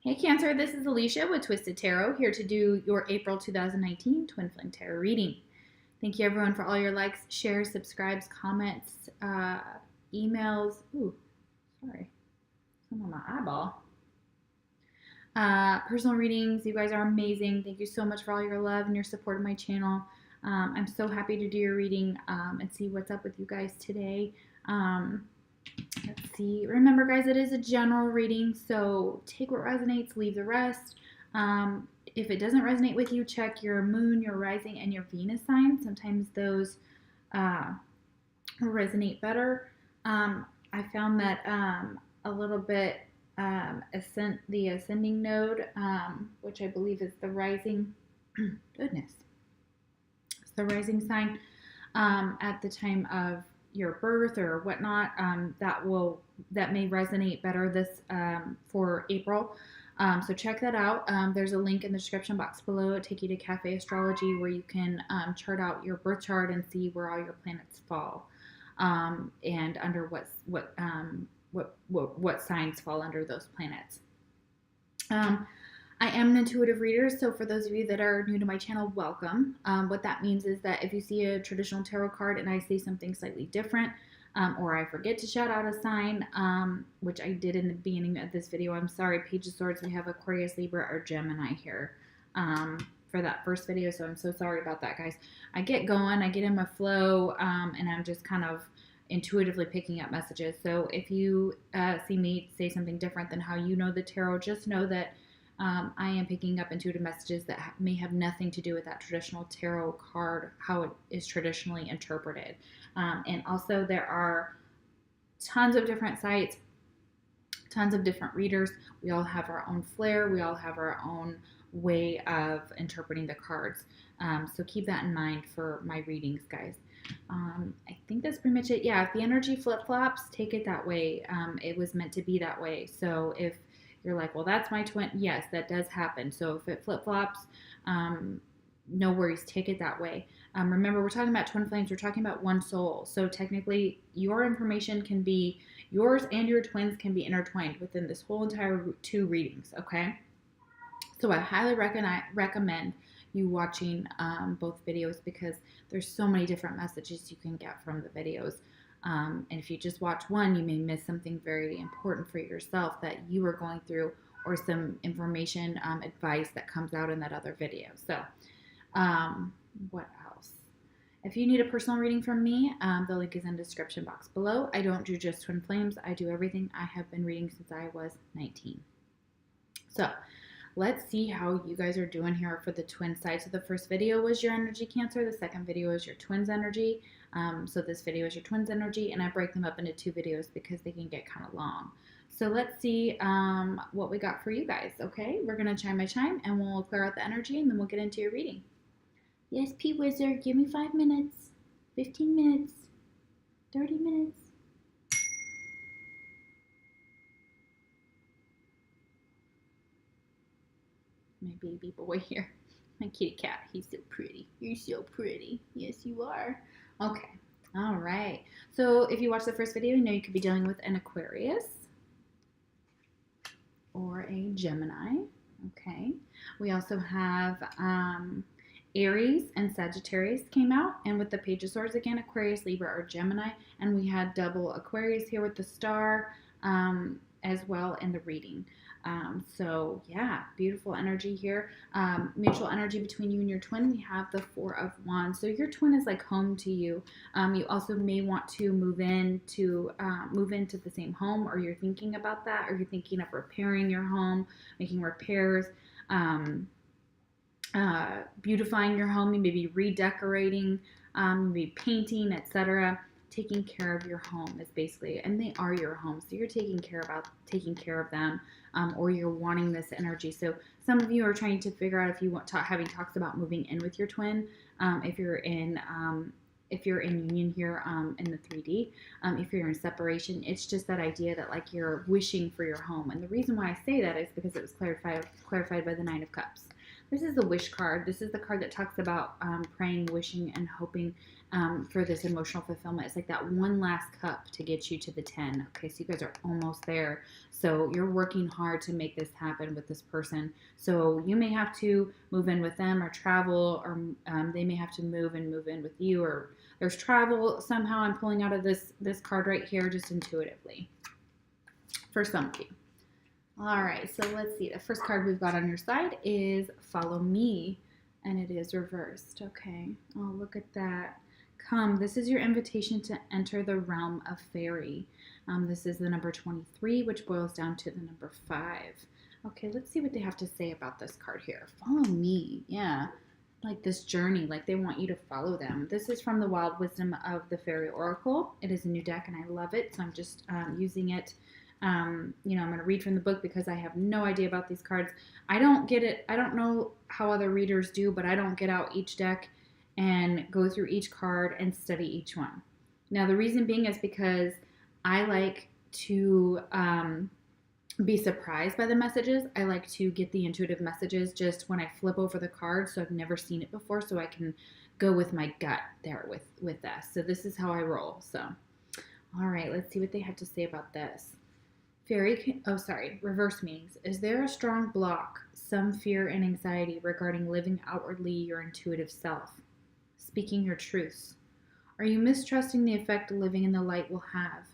Hey Cancer, this is Alicia with Twisted Tarot, here to do your April 2019 Twin Flame Tarot reading. Thank you everyone for all your likes, shares, subscribes, comments, emails. Ooh, sorry, some on my eyeball. Personal readings, you guys are amazing. Thank you so much for all your love and your support of my channel. I'm so happy to do your reading and see what's up with you guys today. Let's see. Remember, guys, it is a general reading, so take what resonates, leave the rest. If it doesn't resonate with you, check your moon, your rising, and your Venus sign. Sometimes those resonate better. I found that a little bit the ascending node, which I believe is the rising. Goodness, it's the rising sign at the time of your birth or whatnot, that may resonate better this for April. So check that out. There's a link in the description box below. It'll take you to Cafe Astrology, where you can chart out your birth chart and see where all your planets fall, and under what signs fall under those planets. I am an intuitive reader, so for those of you that are new to my channel, welcome. What that means is that if you see a traditional tarot card and I say something slightly different, or I forget to shout out a sign, which I did in the beginning of this video, I'm sorry. Page of Swords, we have Aquarius, Libra, or Gemini here for that first video, so I'm so sorry about that, guys. I get going, I get in my flow, and I'm just kind of intuitively picking up messages. So if you see me say something different than how you know the tarot, just know that I am picking up intuitive messages that may have nothing to do with that traditional tarot card, how it is traditionally interpreted. And also there are tons of different sites, tons of different readers. We all have our own flair. We all have our own way of interpreting the cards. So keep that in mind for my readings, guys. I think that's pretty much it. Yeah, if the energy flip-flops, take it that way. It was meant to be that way. So if you're like, well, that's my twin. Yes, that does happen. So if it flip-flops, no worries. Take it that way. Remember, we're talking about twin flames. We're talking about one soul. So technically, your information can be, yours and your twins can be intertwined within this whole entire 2 readings, okay? So I highly recommend you watching both videos, because there's so many different messages you can get from the videos. And if you just watch one, you may miss something very important for yourself that you are going through, or some information, advice that comes out in that other video. So what else? If you need a personal reading from me, the link is in the description box below. I don't do just twin flames. I do everything. I have been reading since I was 19. So let's see how you guys are doing here for the twin side. So the first video was your energy, Cancer. The second video is your twins energy. So this video is your twins energy, and I break them up into 2 videos because they can get kind of long. So let's see what we got for you guys, okay? We're going to chime by chime, and we'll clear out the energy, and then we'll get into your reading. Yes, P Wizard, give me 5 minutes, 15 minutes, 30 minutes. My baby boy here, my kitty cat. He's so pretty. You're so pretty. Yes, you are. Okay. All right. So if you watch the first video, you know you could be dealing with an Aquarius or a Gemini. Okay. We also have Aries and Sagittarius came out, and with the Page of Swords again, Aquarius, Libra, or Gemini. And we had double Aquarius here with the star as well in the reading. So yeah, beautiful energy here. Mutual energy between you and your twin. We have the 4 of Wands. So your twin is like home to you. You also may want to move into the same home, or you're thinking about that, or you're thinking of repairing your home, making repairs, beautifying your home. You may be redecorating, maybe painting, etc. Taking care of your home is basically, and they are your home, so you're taking care of them, or you're wanting this energy. So some of you are trying to figure out if you want having talks about moving in with your twin, if you're in union here in the 3D, if you're in separation. It's just that idea that like you're wishing for your home. And the reason why I say that is because it was clarified by the 9 of Cups. This is the wish card. This is the card that talks about praying, wishing, and hoping for this emotional fulfillment. It's like that one last cup to get you to the 10. Okay, so you guys are almost there. So you're working hard to make this happen with this person. So you may have to move in with them or travel, or they may have to move in with you, or there's travel somehow. I'm pulling out of this card right here just intuitively for some of you. All right, so let's see. The first card we've got on your side is Follow Me, and it is reversed. Okay. Oh, look at that. Come. This is your invitation to enter the realm of Faery. This is the number 23, which boils down to the number 5. Okay, let's see what they have to say about this card here. Follow me. Yeah. Like this journey, like they want you to follow them. This is from the Wild Wisdom of the Faery Oracle. It is a new deck, and I love it, so I'm just using it. I'm going to read from the book because I have no idea about these cards. I don't get it. I don't know how other readers do, but I don't get out each deck and go through each card and study each one. Now, the reason being is because I like to be surprised by the messages. I like to get the intuitive messages just when I flip over the card, so I've never seen it before, so I can go with my gut there with this. So this is how I roll. So, all right, let's see what they have to say about this. Reverse meanings. Is there a strong block, some fear and anxiety regarding living outwardly your intuitive self, speaking your truths? Are you mistrusting the effect living in the light will have?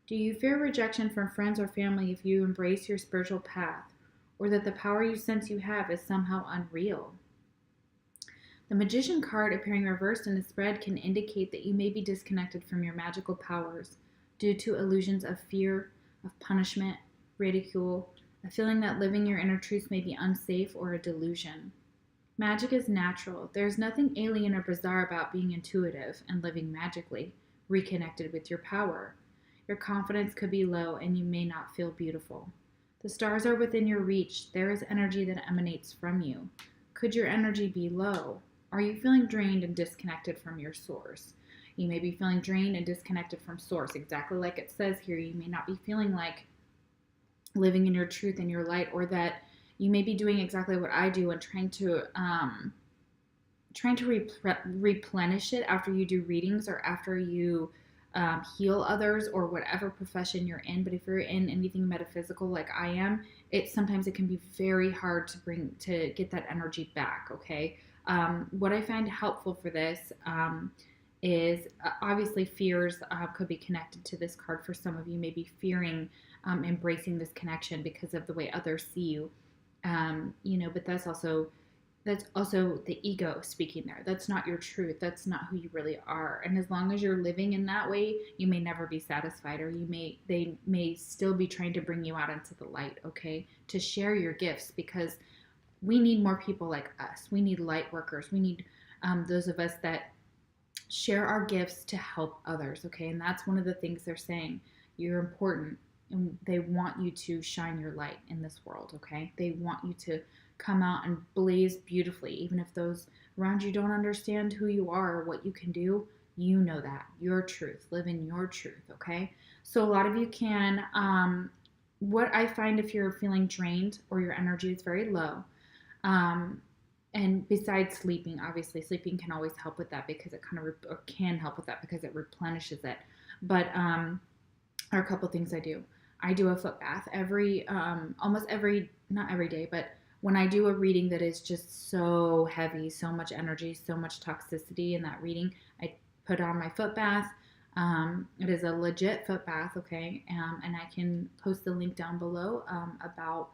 Do you fear rejection from friends or family if you embrace your spiritual path, or that the power you sense you have is somehow unreal? The Magician card appearing reversed in the spread can indicate that you may be disconnected from your magical powers due to illusions of fear, of punishment, ridicule, a feeling that living your inner truth may be unsafe or a delusion. Magic is natural. There is nothing alien or bizarre about being intuitive and living magically, reconnected with your power. Your confidence could be low and you may not feel beautiful. The stars are within your reach. There is energy that emanates from you. Could your energy be low? Are you feeling drained and disconnected from your source? You may be feeling drained and disconnected from source, exactly like it says here. You may not be feeling like living in your truth and your light, or that you may be doing exactly what I do and trying to replenish it after you do readings or after you heal others or whatever profession you're in. But if you're in anything metaphysical like I am, sometimes it can be very hard to get that energy back. Okay. What I find helpful for this is obviously fears could be connected to this card. For some of you, maybe fearing embracing this connection because of the way others see you. But that's also the ego speaking there. That's not your truth. That's not who you really are. And as long as you're living in that way, you may never be satisfied, or they may still be trying to bring you out into the light. Okay, to share your gifts, because we need more people like us. We need light workers. We need those of us that share our gifts to help others. Okay, and that's one of the things they're saying. You're important, and they want you to shine your light in this world. Okay, they want you to come out and blaze beautifully, even if those around you don't understand who you are or what you can do. You know that your truth, live in your truth. Okay, so a lot of you can what I find, if you're feeling drained or your energy is very low, and besides sleeping, obviously sleeping can always help with that, because it can help with that because it replenishes it. But are a couple things I do. I do a foot bath almost every, not every day, but when I do a reading that is just so heavy, so much energy, so much toxicity in that reading, I put on my foot bath. It is a legit foot bath, okay? And I can post the link down below about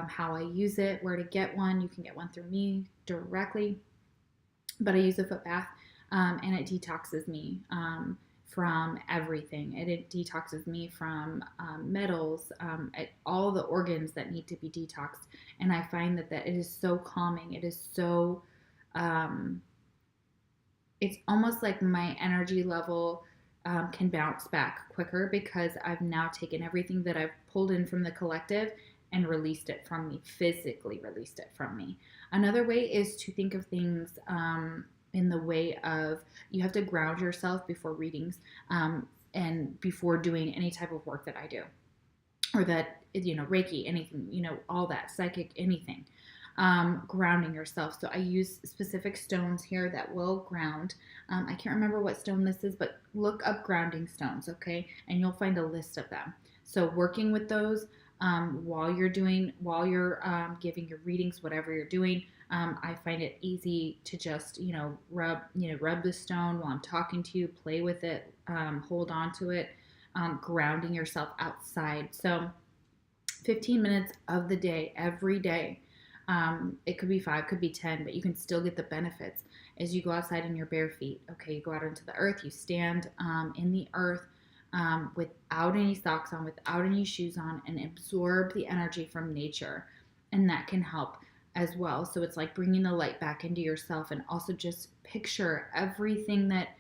how I use it, where to get one. You can get one through me directly, but I use a foot bath, and it detoxes me from everything. It detoxes me from metals, all the organs that need to be detoxed. And I find that it is so calming. It is so, it's almost like my energy level can bounce back quicker, because I've now taken everything that I've pulled in from the collective and released it from me, physically released it from me. Another way is to think of things in the way of, you have to ground yourself before readings and before doing any type of work that I do, or that, Reiki, anything, all that, psychic, anything. grounding yourself. So I use specific stones here that will ground. I can't remember what stone this is, but look up grounding stones, okay? And you'll find a list of them. So working with those while you're giving your readings, whatever you're doing, I find it easy to just, rub the stone while I'm talking to you, play with it, hold on to it, grounding yourself outside. So 15 minutes of the day, every day. It could be 5, could be 10, but you can still get the benefits as you go outside in your bare feet. Okay, you go out into the earth, you stand in the earth without any socks on, without any shoes on, and absorb the energy from nature. And that can help as well. So it's like bringing the light back into yourself, and also just picture everything that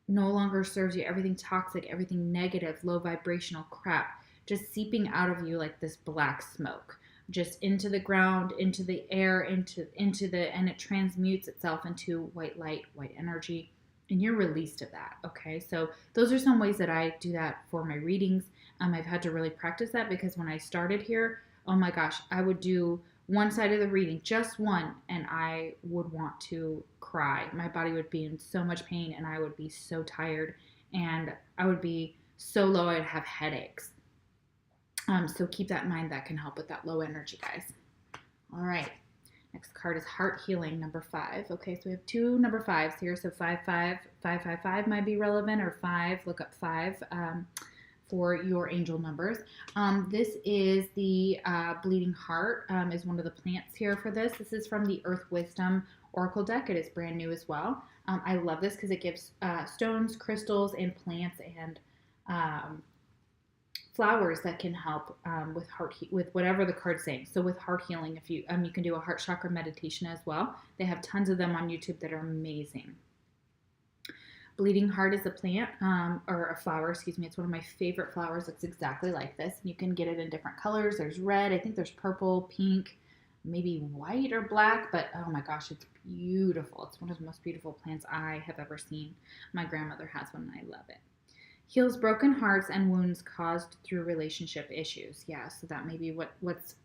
no longer serves you, everything toxic, everything negative, low vibrational crap, just seeping out of you like this black smoke, just into the ground, into the air, and it transmutes itself into white light, white energy, and you're released of that. Okay, so those are some ways that I do that for my readings. I've had to really practice that, because when I started here, oh my gosh, I would do one side of the reading, just one, and I would want to cry. My body would be in so much pain, and I would be so tired, and I would be so low, I'd have headaches. So keep that in mind. That can help with that low energy, guys. All right. Next card is Heart Healing, number 5. Okay, so we have 2 number 5s here. So 5 might be relevant, or 5. Look up 5 for your angel numbers. This is the Bleeding Heart, is one of the plants here for this. This is from the Earth Wisdom Oracle deck. It is brand new as well. I love this because it gives stones, crystals, and plants, and flowers that can help with whatever the card's saying. So with heart healing, if you can do a heart chakra meditation as well. They have tons of them on YouTube that are amazing. Bleeding Heart is a plant, or a flower, excuse me. It's one of my favorite flowers. It's exactly like this. You can get it in different colors. There's red, I think there's purple, pink, maybe white or black, but oh my gosh, it's beautiful. It's one of the most beautiful plants I have ever seen. My grandmother has one, and I love it. Heals broken hearts and wounds caused through relationship issues. Yeah, so that may be what's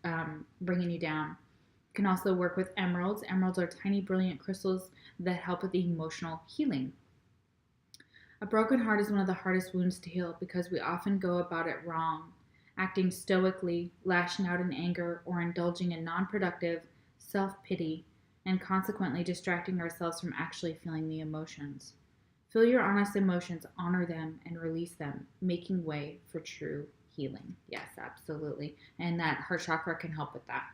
bringing you down. You can also work with emeralds. Emeralds are tiny, brilliant crystals that help with emotional healing. A broken heart is one of the hardest wounds to heal, because we often go about it wrong, acting stoically, lashing out in anger, or indulging in non-productive self-pity, and consequently distracting ourselves from actually feeling the emotions. Feel your honest emotions, honor them, and release them, making way for true healing. Yes, absolutely. And that heart chakra can help with that.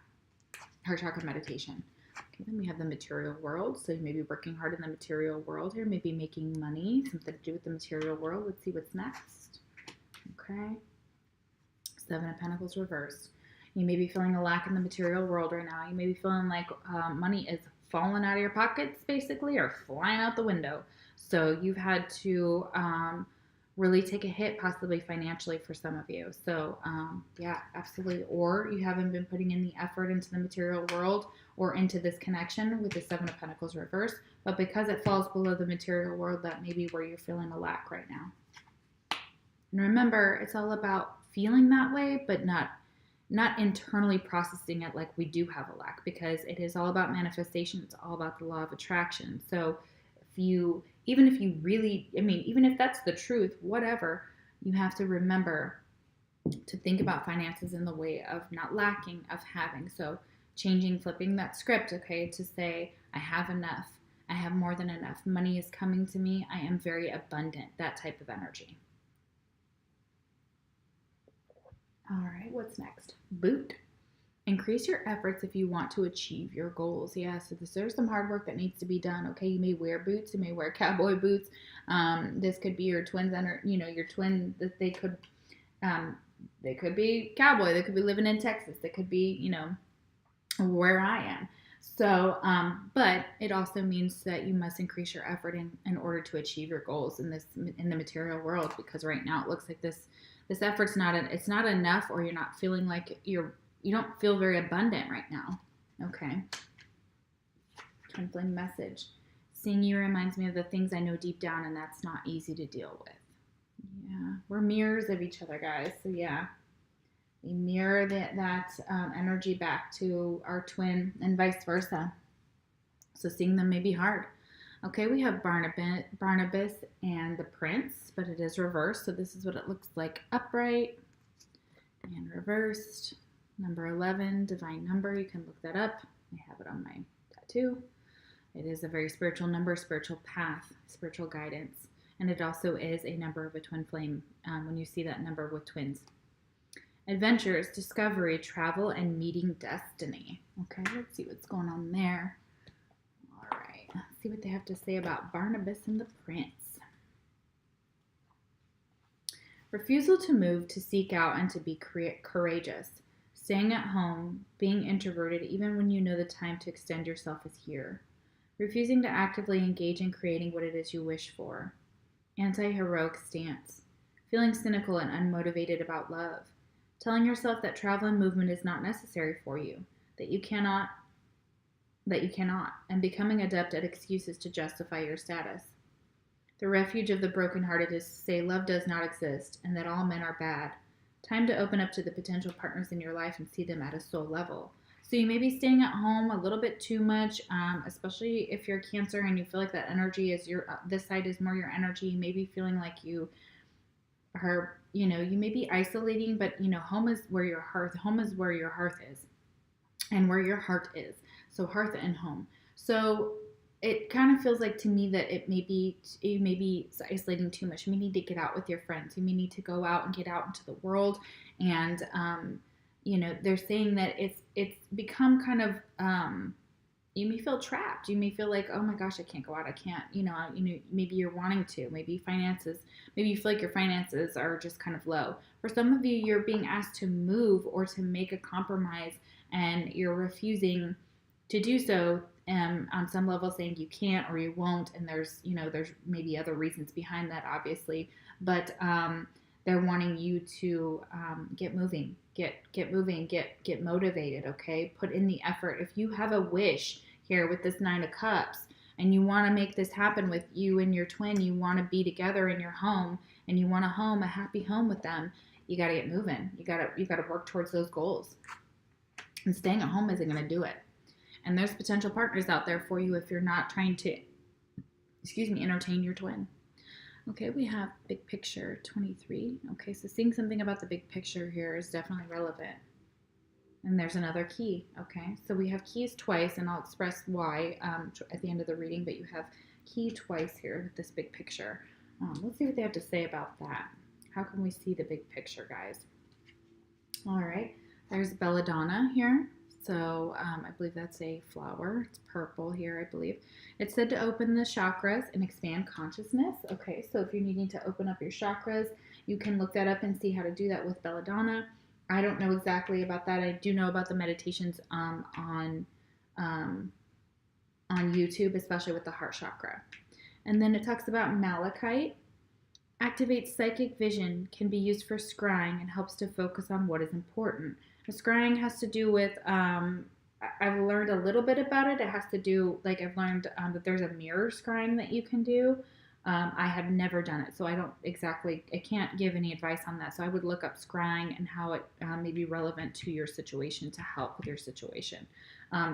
Heart chakra meditation. Okay, then we have the material world. So you may be working hard in the material world here, maybe making money, something to do with the material world. Let's see what's next. Okay. 7 of Pentacles reversed. You may be feeling a lack in the material world right now. You may be feeling like money is falling out of your pockets, basically, or flying out the window. So you've had to really take a hit, possibly financially, for some of you. So yeah, absolutely. Or you haven't been putting in the effort into the material world or into this connection with the 7 of Pentacles reversed. But because it falls below the material world, that may be where you're feeling a lack right now. And remember, it's all about feeling that way, but not internally processing it like we do have a lack, because it is all about manifestation. It's all about the law of attraction. So even if that's the truth, whatever, you have to remember to think about finances in the way of not lacking, of having. So flipping that script, okay, to say, I have enough. I have more than enough. Money is coming to me. I am very abundant. That type of energy. All right, what's next? Boot. Increase your efforts if you want to achieve your goals. Yeah, so there's some hard work that needs to be done. Okay, you may wear boots. You may wear cowboy boots. This could be your twins, your twin. They could be cowboy. They could be living in Texas. They could be, where I am. So, but it also means that you must increase your effort in order to achieve your goals in the material world. Because right now it looks like this effort's not enough, or you're not feeling like you don't feel very abundant right now. Okay. Twin flame message. Seeing you reminds me of the things I know deep down, and that's not easy to deal with. Yeah. We're mirrors of each other, guys. So yeah. We mirror that energy back to our twin and vice versa. So seeing them may be hard. Okay, we have Barnabas and the prince, but it is reversed. So this is what it looks like upright and reversed. Number 11, divine number. You can look that up. I have it on my tattoo. It is a very spiritual number, spiritual path, spiritual guidance. And it also is a number of a twin flame when you see that number with twins. Adventures, discovery, travel, and meeting destiny. Okay, let's see what's going on there. All right, let's see what they have to say about Barnabas and the prince. Refusal to move, to seek out, and to be courageous. Staying at home, being introverted even when you know the time to extend yourself is here. Refusing to actively engage in creating what it is you wish for. Anti-heroic stance. Feeling cynical and unmotivated about love. Telling yourself that travel and movement is not necessary for you, that you cannot, and becoming adept at excuses to justify your status. The refuge of the brokenhearted is to say love does not exist and that all men are bad. Time to open up to the potential partners in your life and see them at a soul level. So you may be staying at home a little bit too much, especially if you're Cancer and you feel like that energy is this side is more your energy. You may be feeling like you are, you may be isolating, but home is where your hearth is and where your heart is. So hearth and home. So it kind of feels like to me that you may be isolating too much. You may need to get out with your friends. You may need to go out and get out into the world. And, they're saying that it's become kind of, you may feel trapped. You may feel like, oh my gosh, I can't go out. I can't, maybe you're wanting to, maybe you feel like your finances are just kind of low. For some of you, you're being asked to move or to make a compromise and you're refusing to do so, on some level saying you can't or you won't. And there's maybe other reasons behind that, obviously, but, they're wanting you to get moving, get moving, get motivated, okay? Put in the effort. If you have a wish here with this 9 of Cups and you want to make this happen with you and your twin, you want to be together in your home and you want a happy home with them, you got to get moving. You got to work towards those goals. And staying at home isn't going to do it. And there's potential partners out there for you if you're not trying to, entertain your twin. Okay, we have big picture 23. Okay, so seeing something about the big picture here is definitely relevant. And there's another key. Okay, so we have keys twice, and I'll express why at the end of the reading, but you have key twice here with this big picture. Let's see what they have to say about that. How can we see the big picture, guys? All right, there's belladonna here. So I believe that's a flower. It's purple here, I believe. It's said to open the chakras and expand consciousness. Okay, so if you're needing to open up your chakras, you can look that up and see how to do that with belladonna. I don't know exactly about that. I do know about the meditations on YouTube, especially with the heart chakra. And then it talks about malachite. Activates psychic vision, can be used for scrying, and helps to focus on what is important. The scrying has to do with, I've learned a little bit about it. It has to do, like I've learned that there's a mirror scrying that you can do. I have never done it, so I can't give any advice on that. So I would look up scrying and how it may be relevant to your situation to help with your situation.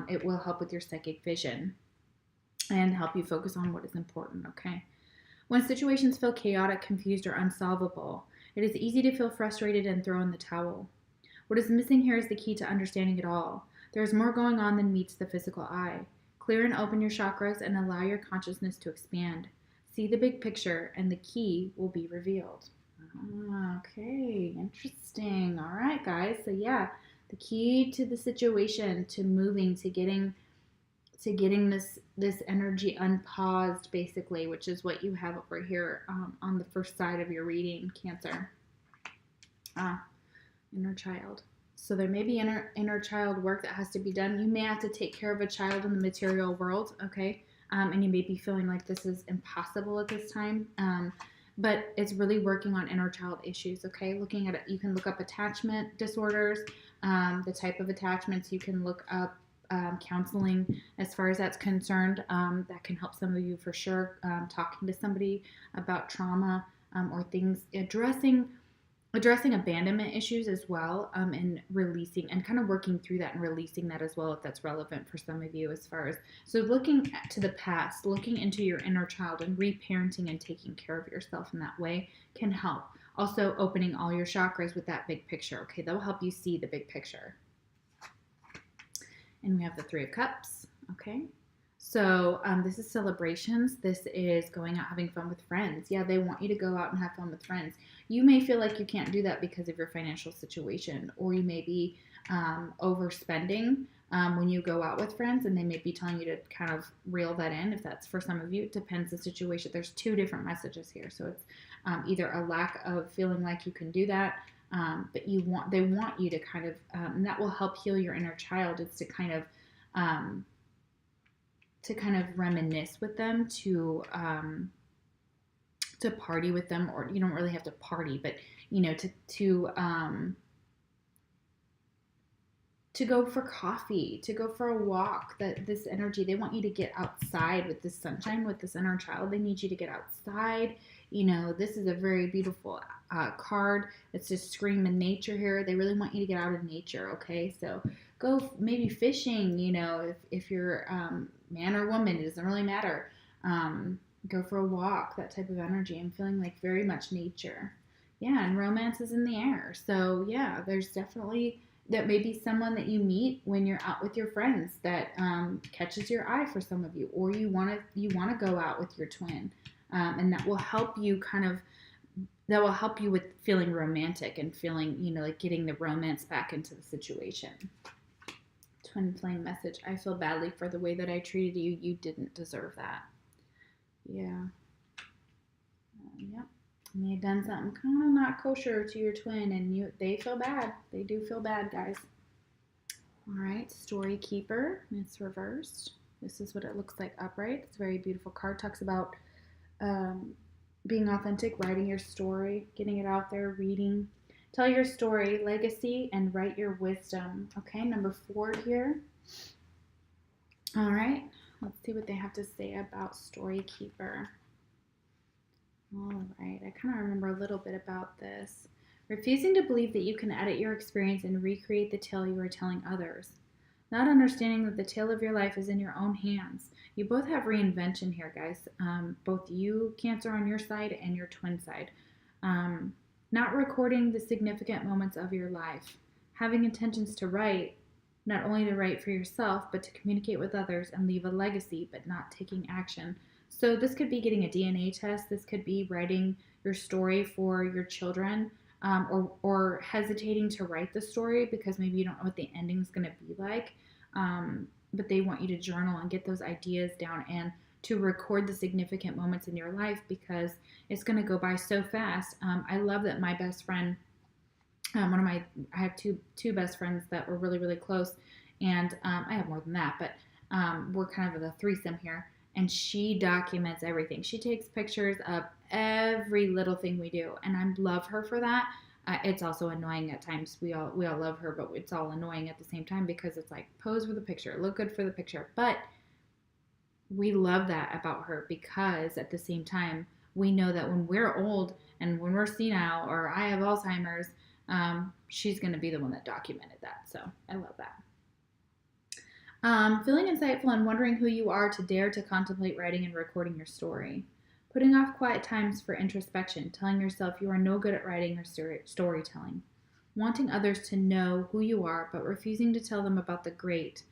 It will help with your psychic vision and help you focus on what is important, okay? When situations feel chaotic, confused, or unsolvable, it is easy to feel frustrated and throw in the towel. What is missing here is the key to understanding it all. There is more going on than meets the physical eye. Clear and open your chakras and allow your consciousness to expand. See the big picture and the key will be revealed. Okay, interesting. All right, guys. So yeah, the key to the situation, to moving, to getting this energy unpaused, basically, which is what you have over here on the first side of your reading, Cancer. Inner child. So there may be inner child work that has to be done. You may have to take care of a child in the material world, okay? And you may be feeling like this is impossible at this time. But it's really working on inner child issues, okay? Looking at it, you can look up attachment disorders, the type of attachments. You can look up counseling as far as that's concerned. That can help some of you for sure. Talking to somebody about trauma or things, addressing addressing abandonment issues as well, and releasing and kind of working through that and releasing that as well, if that's relevant for some of you. As far as, so looking to the past, looking into your inner child and reparenting and taking care of yourself in that way can help. Also opening all your chakras with that big picture. Okay, that will help you see the big picture. And we have the Three of Cups. Okay, so this is celebrations. This is going out having fun with friends. Yeah, they want you to go out and have fun with friends. You may feel like you can't do that because of your financial situation, or you may be overspending when you go out with friends, and they may be telling you to kind of reel that in. If that's for some of you, it depends the situation. There's two different messages here. So it's either a lack of feeling like you can do that, but they want you to kind of, and that will help heal your inner child. It's to kind of reminisce with them, to party with them, or you don't really have to party, but to go for coffee, to go for a walk. That this energy, they want you to get outside with this sunshine, with this inner child. They need you to get outside. This is a very beautiful card. It's just screaming nature here. They really want you to get out of nature. Okay, so go maybe fishing. If you're man or woman, it doesn't really matter. Go for a walk. That type of energy. I'm feeling like very much nature. Yeah, and romance is in the air. So yeah, there's definitely that may be someone that you meet when you're out with your friends that catches your eye for some of you, or you want to go out with your twin, and that will help you with feeling romantic and feeling like getting the romance back into the situation. Twin flame message: I feel badly for the way that I treated you. You didn't deserve that. Yeah. Yep. And they had done something kind of not kosher to your twin, and they feel bad. They do feel bad, guys. All right, Story Keeper. It's reversed. This is what it looks like upright. It's a very beautiful card. Talks about being authentic, writing your story, getting it out there, reading. Tell your story, legacy, and write your wisdom. Okay, number 4 here. All right, let's see what they have to say about Story Keeper. All right, I kind of remember a little bit about this. Refusing to believe that you can edit your experience and recreate the tale you are telling others. Not understanding that the tale of your life is in your own hands. You both have reinvention here, guys. Both you, Cancer, on your side and your twin side. Not recording the significant moments of your life. Having intentions to write, not only to write for yourself, but to communicate with others and leave a legacy, but not taking action. So this could be getting a DNA test. This could be writing your story for your children, or hesitating to write the story because maybe you don't know what the ending is going to be like. But they want you to journal and get those ideas down and to record the significant moments in your life, because it's going to go by so fast. I love that my best friend, I have two best friends that were really, really close, and I have more than that, but we're kind of a threesome here. And she documents everything. She takes pictures of every little thing we do, and I love her for that. It's also annoying at times. We all love her, but it's all annoying at the same time, because it's like, pose for the picture, look good for the picture. But we love that about her, because at the same time, we know that when we're old and when we're senile, or I have Alzheimer's, she's going to be the one that documented that. So I love that. Feeling insightful and wondering who you are to dare to contemplate writing and recording your story. Putting off quiet times for introspection, telling yourself you are no good at writing or storytelling. Wanting others to know who you are, but refusing to tell them about the great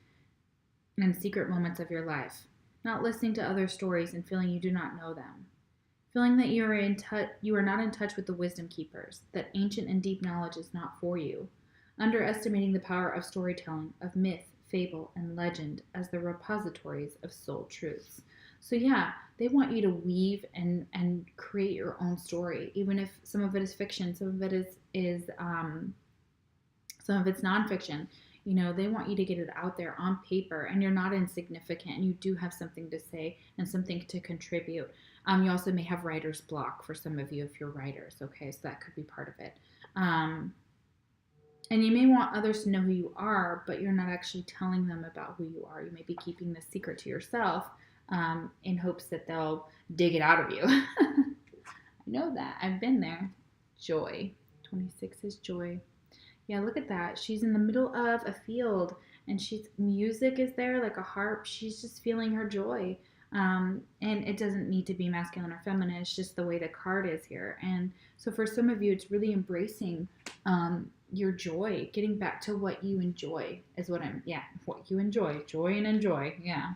and secret moments of your life. Not listening to other stories and feeling you do not know them. Feeling that you are not in touch with the wisdom keepers, that ancient and deep knowledge is not for you. Underestimating the power of storytelling, of myth, fable, and legend as the repositories of soul truths. So yeah, they want you to weave and create your own story, even if some of it is fiction, some of it is some of it's nonfiction. They want you to get it out there on paper, and you're not insignificant, and you do have something to say and something to contribute. You also may have writer's block for some of you if you're writers, okay? So that could be part of it. And you may want others to know who you are, but you're not actually telling them about who you are. You may be keeping this secret to yourself in hopes that they'll dig it out of you. I know that. I've been there. Joy. 26 is joy. Yeah, look at that. She's in the middle of a field and music is there like a harp. She's just feeling her joy. And it doesn't need to be masculine or feminine. It's just the way the card is here. And so for some of you, it's really embracing your joy, getting back to what you enjoy is what you enjoy. Joy and enjoy. Yeah.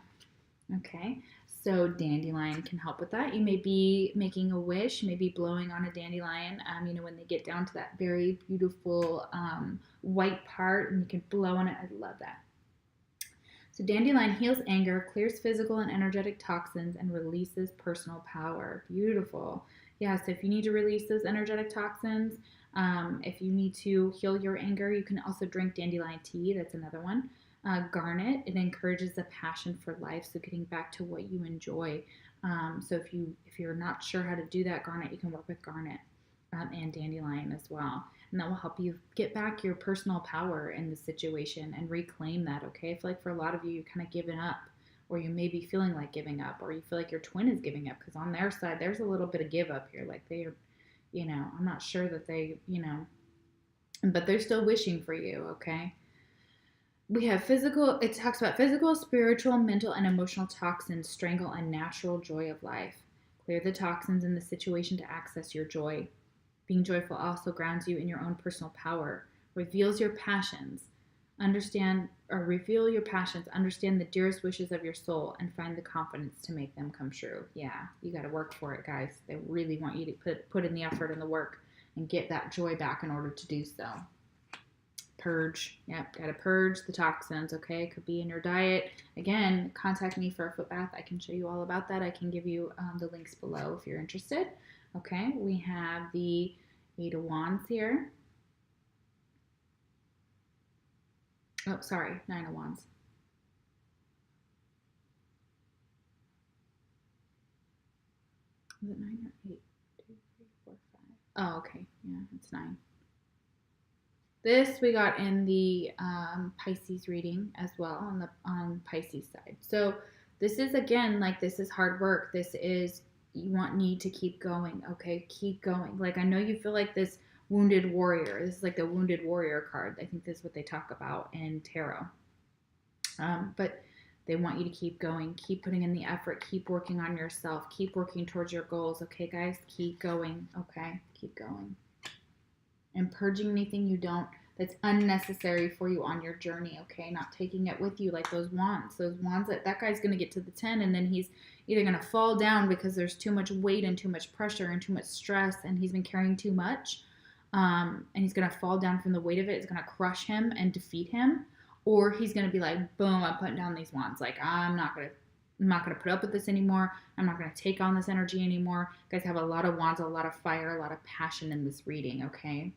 Okay. So dandelion can help with that. You may be making a wish, maybe blowing on a dandelion. When they get down to that very beautiful white part, and you can blow on it. I love that. So dandelion heals anger, clears physical and energetic toxins, and releases personal power. Beautiful. Yeah, so if you need to release those energetic toxins, if you need to heal your anger, you can also drink dandelion tea. That's another one. Garnet, it encourages a passion for life, so getting back to what you enjoy. So if you're not sure how to do that, garnet, you can work with garnet and dandelion as well. And that will help you get back your personal power in the situation and reclaim that, okay? I feel like for a lot of you, you're kind of giving up, or you may be feeling like giving up, or you feel like your twin is giving up, because on their side, there's a little bit of give up here. Like they're, I'm not sure that they, but they're still wishing for you, okay? We have physical, it talks about physical, spiritual, mental, and emotional toxins strangle a natural joy of life. Clear the toxins in the situation to access your joy. Being joyful also grounds you in your own personal power, reveals your passions, reveal your passions, understand the dearest wishes of your soul, and find the confidence to make them come true. Yeah, you got to work for it, guys. They really want you to put in the effort and the work and get that joy back in order to do so. Purge. Yep, got to purge the toxins, okay? Could be in your diet. Again, contact me for a foot bath. I can show you all about that. I can give you the links below if you're interested. Okay, we have the 8 of Wands here. Oh, sorry, 9 of Wands. Is it 9 or 8? 2, 3, 4, 5. Oh, okay. Yeah, it's 9. This we got in the Pisces reading as well on Pisces side. So this is, again, like, this is hard work. This is, you need to keep going, okay? Keep going. Like, I know you feel like this wounded warrior. This is like the wounded warrior card. I think this is what they talk about in tarot. But they want you to keep going, keep putting in the effort, keep working on yourself, keep working towards your goals, okay, guys? Keep going, okay? Keep going. And purging anything that's unnecessary for you on your journey, okay? Not taking it with you, like those wands. Those wands, that guy's going to get to the 10, and then he's either going to fall down because there's too much weight and too much pressure and too much stress, and he's been carrying too much, and he's going to fall down from the weight of it. It's going to crush him and defeat him, or he's going to be like, boom, I'm putting down these wands. Like, I'm not going to put up with this anymore. I'm not going to take on this energy anymore. You guys have a lot of wands, a lot of fire, a lot of passion in this reading, okay?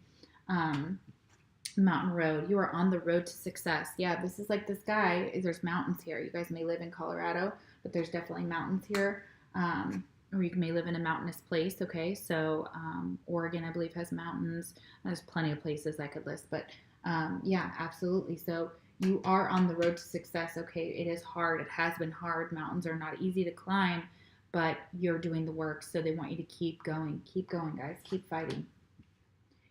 Mountain road. You are on the road to success. Yeah, this is like this guy. There's mountains here. You guys may live in Colorado, but there's definitely mountains here. Or you may live in a mountainous place, okay? So Oregon, I believe, has mountains. There's plenty of places I could list, but yeah, absolutely. So you are on the road to success, okay? It is hard. It has been hard. Mountains are not easy to climb, but you're doing the work, so they want you to keep going. Keep going, guys. Keep fighting.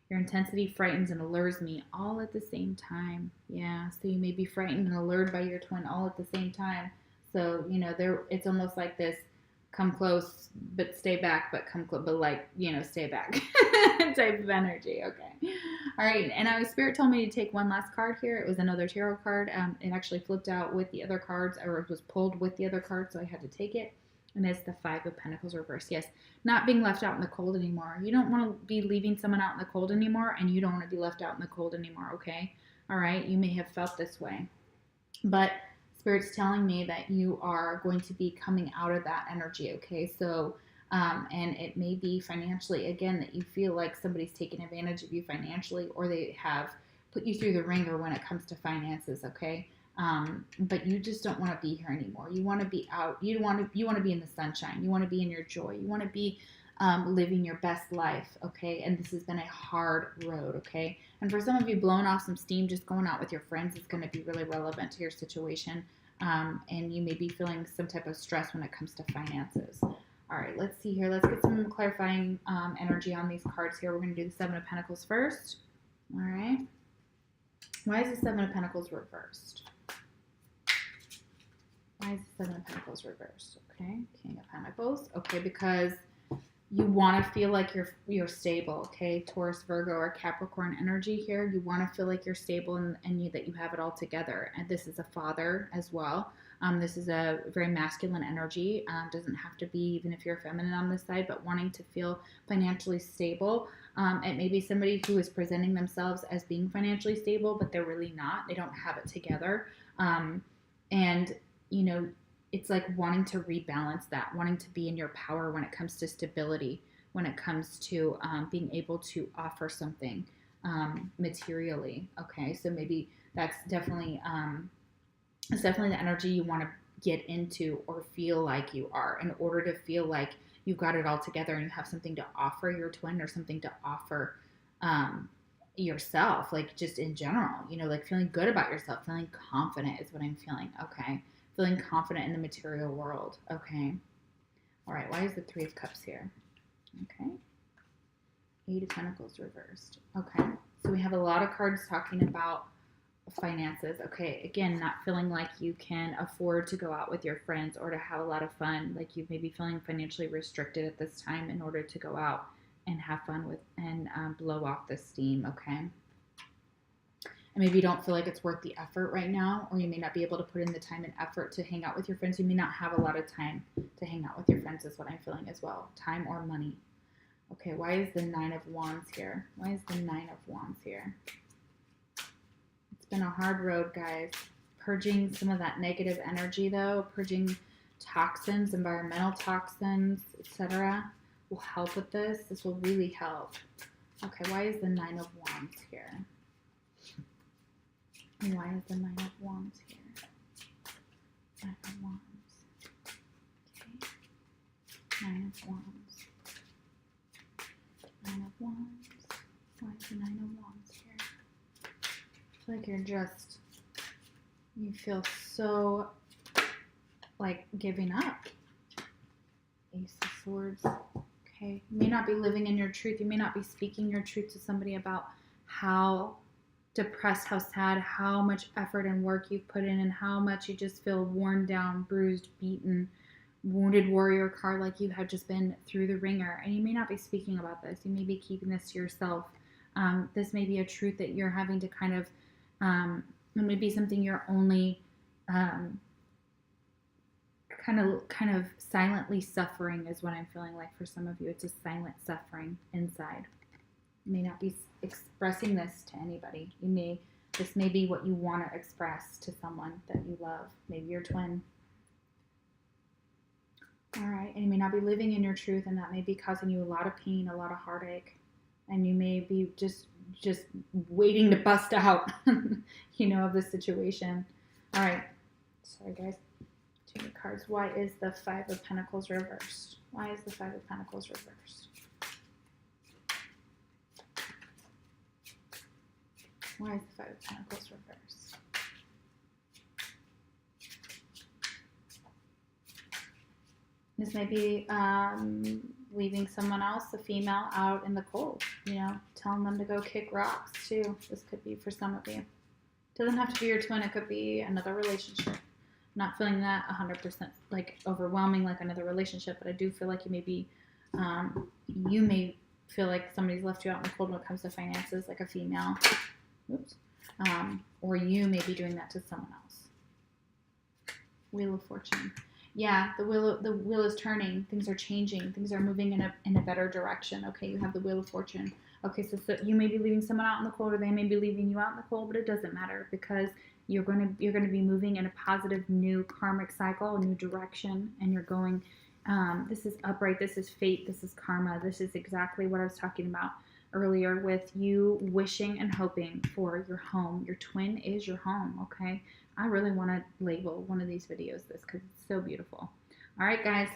Your intensity frightens and allures me all at the same time. Yeah, so you may be frightened and allured by your twin all at the same time. So, it's almost like this come close, but stay back, but come close, but stay back type of energy. Okay. All right. And Spirit told me to take one last card here. It was another tarot card. It actually flipped out with the other cards, or it was pulled with the other cards, so I had to take it. And it's the 5 of Pentacles reversed. Yes, not being left out in the cold anymore. You don't want to be leaving someone out in the cold anymore, and you don't want to be left out in the cold anymore, okay? All right, you may have felt this way. But Spirit's telling me that you are going to be coming out of that energy, okay? So, and it may be financially, again, that you feel like somebody's taking advantage of you financially, or they have put you through the ringer when it comes to finances, okay? But you just don't want to be here anymore. You want to be out. You want to be in the sunshine. You want to be in your joy. You want to be living your best life, okay? And this has been a hard road, okay? And for some of you, blowing off some steam, just going out with your friends is going to be really relevant to your situation. And you may be feeling some type of stress when it comes to finances. All right, let's see here. Let's get some clarifying energy on these cards here. We're going to do the Seven of Pentacles first. All right. Why is the Seven of Pentacles reversed? Why is the Seven of Pentacles reversed? Okay, King of Pentacles. Okay, because you want to feel like you're stable. Okay, Taurus, Virgo, or Capricorn energy here. You want to feel like you're stable and that you have it all together. And this is a father as well. This is a very masculine energy. Doesn't have to be, even if you're feminine on this side, but wanting to feel financially stable. It may be somebody who is presenting themselves as being financially stable, but they're really not. They don't have it together. And you know, it's like wanting to rebalance that, wanting to be in your power when it comes to stability, when it comes to being able to offer something materially. Okay, so maybe that's definitely it's definitely the energy you want to get into or feel like you are, in order to feel like you've got it all together and you have something to offer your twin, or something to offer yourself, like just in general, you know, like feeling good about yourself, feeling confident is what I'm feeling. Okay, feeling confident in the material world. Okay, all right, why is the Three of Cups here? Okay, Eight of Pentacles reversed. Okay, so we have a lot of cards talking about finances. Okay, again, not feeling like you can afford to go out with your friends or to have a lot of fun, like you may be feeling financially restricted at this time in order to go out and have fun with and blow off the steam. Okay, and maybe you don't feel like it's worth the effort right now, or you may not be able to put in the time and effort to hang out with your friends. You may not have a lot of time to hang out with your friends is what I'm feeling as well. Time or money. Okay, why is the Nine of Wands here? Why is the Nine of Wands here? It's been a hard road, guys. Purging some of that negative energy, though, purging toxins, environmental toxins, etc. will help with this. This will really help. Okay, why is the Nine of Wands here? And why is the Nine of Wands here? Nine of Wands. Okay. Nine of Wands. Nine of Wands. Why is the Nine of Wands here? I feel like you feel so like giving up. Ace of Swords. Okay. You may not be living in your truth. You may not be speaking your truth to somebody about how depressed, how sad, how much effort and work you've put in, and how much you just feel worn down, bruised, beaten, wounded warrior card, like you have just been through the ringer. And you may not be speaking about this. You may be keeping this to yourself. This may be a truth that you're having to kind of, it may be something you're only kind of silently suffering is what I'm feeling like for some of you. It's a silent suffering inside. You may not be expressing this to anybody. This may be what you want to express to someone that you love, maybe your twin. All right, and you may not be living in your truth, and that may be causing you a lot of pain, a lot of heartache, and you may be just waiting to bust out, you know, of the situation. All right, sorry guys. Two good cards. Why is the Five of Pentacles reversed? Why is the Five of Pentacles reversed? Why is the Five of Pentacles reversed? This may be leaving someone else, a female, out in the cold, you know, telling them to go kick rocks too. This could be for some of you. Doesn't have to be your twin. It could be another relationship. Not feeling that 100% like overwhelming like another relationship, but I do feel like you may be, you may feel like somebody's left you out in the cold when it comes to finances, like a female. Oops. Or you may be doing that to someone else. Wheel of Fortune. Yeah, the wheel is turning. Things are changing. Things are moving in a better direction. Okay, you have the Wheel of Fortune. Okay, so you may be leaving someone out in the cold, or they may be leaving you out in the cold, but it doesn't matter, because you're going to be moving in a positive new karmic cycle, a new direction, and you're going. This is upright. This is fate. This is karma. This is exactly what I was talking about earlier with you wishing and hoping for your home. Your twin is your home. Okay. I really want to label one of these videos this, because it's so beautiful. All right, guys.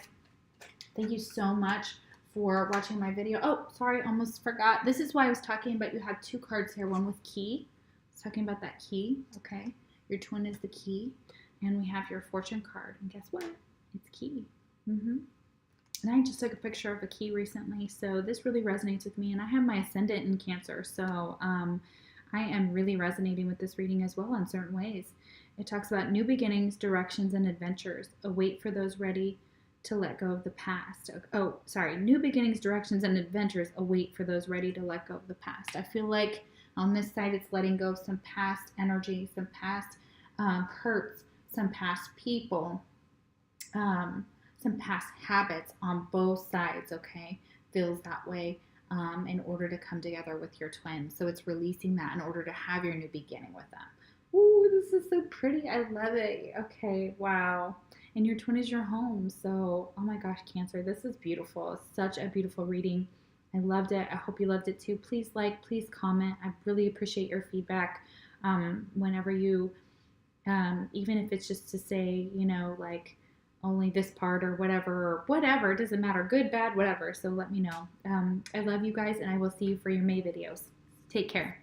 Thank you so much for watching my video. Oh, sorry, almost forgot. This is why I was talking about, you have two cards here, one with key. I was talking about that key, okay? Your twin is the key. And we have your fortune card. And guess what? It's key. And I just took a picture of a key recently, so this really resonates with me. And I have my ascendant in Cancer, so I am really resonating with this reading as well in certain ways. It talks about new beginnings, directions, and adventures. Await for those ready to let go of the past. Oh, sorry. New beginnings, directions, and adventures await for those ready to let go of the past. I feel like on this side, it's letting go of some past energy, some past hurts, some past people, some past habits on both sides, okay? Feels that way in order to come together with your twin. So it's releasing that in order to have your new beginning with them. Ooh, this is so pretty. I love it. Okay, wow. And your twin is your home. So, oh my gosh, Cancer, this is beautiful. Such a beautiful reading. I loved it. I hope you loved it too. Please like, please comment. I really appreciate your feedback whenever you, even if it's just to say, you know, like only this part or whatever. It doesn't matter. Good, bad, whatever. So let me know. I love you guys, and I will see you for your May videos. Take care.